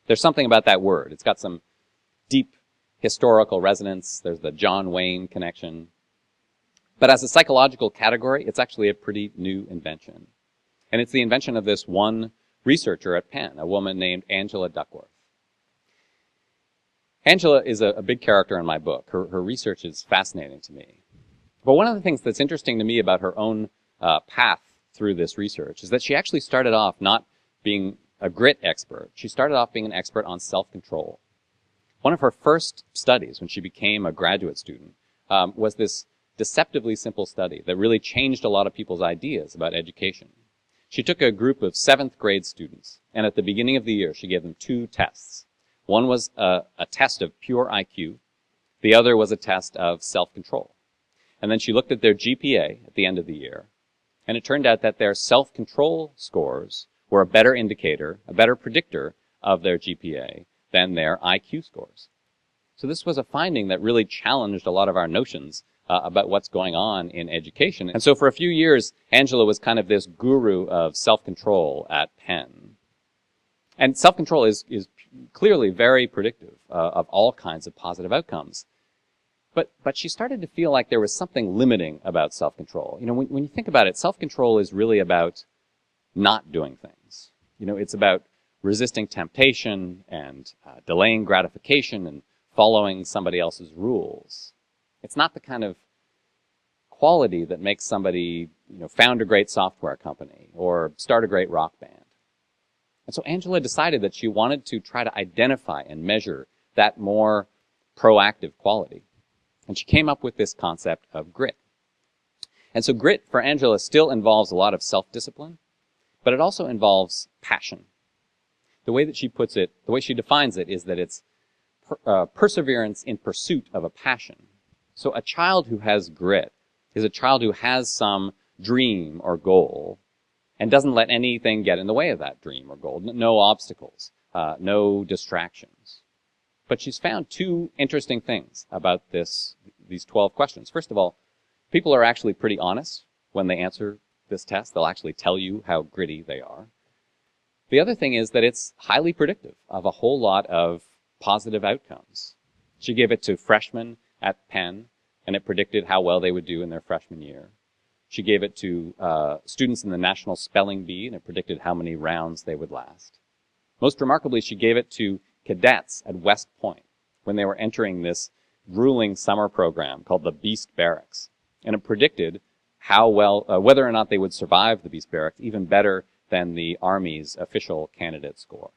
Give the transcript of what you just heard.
There's something about that word. It's got some deep historical resonance. There's the John Wayne connection. But as a psychological category, it's actually a pretty new invention. And it's the invention of this one researcher at Penn, a woman named Angela Duckworth. Angela is a big character in my book. Her research is fascinating to me. But one of the things that's interesting to me about her own path through this research is that she actually started off not being a grit expert. She started off being an expert on self-control. One of her first studies when she became a graduate student was this deceptively simple study that really changed a lot of people's ideas about education. She took a group of 7th grade students, and at the beginning of the year, she gave them 2 tests. One was a test of pure IQ. The other was a test of self-control. And then she looked at their GPA at the end of the year, and it turned out that their self-control scores were a better indicator, a better predictor of their GPA than their IQ scores. So this was a finding that really challenged a lot of our notions about what's going on in education. And so for a few years, Angela was kind of this guru of self-control at Penn. And self-control is clearly very predictive of all kinds of positive outcomes. But she started to feel like there was something limiting about self-control. You know, when you think about it, self-control is really about not doing things. You know, it's about resisting temptation and delaying gratification and following somebody else's rules. It's not the kind of quality that makes somebody, you know, found a great software company or start a great rock band. And so Angela decided that she wanted to try to identify and measure that more proactive quality. And she came up with this concept of grit. And so grit for Angela still involves a lot of self-discipline, but it also involves passion. The way that she puts it, the way she defines it, is that it's perseverance in pursuit of a passion. So a child who has grit is a child who has some dream or goal and doesn't let anything get in the way of that dream or goal. No obstacles, no distractions. But she's found 2 interesting things about these 12 questions. First of all, people are actually pretty honest when they answer this test. They'll actually tell you how gritty they are. The other thing is that it's highly predictive of a whole lot of positive outcomes. She gave it to freshmen at Penn, and it predicted how well they would do in their freshman year. She gave it to students in the National Spelling Bee, and it predicted how many rounds they would last. Most remarkably, she gave it to cadets at West Point when they were entering this grueling summer program called the Beast Barracks. And it predicted how well, whether or not they would survive the Beast Barracks even better than the Army's official candidate score.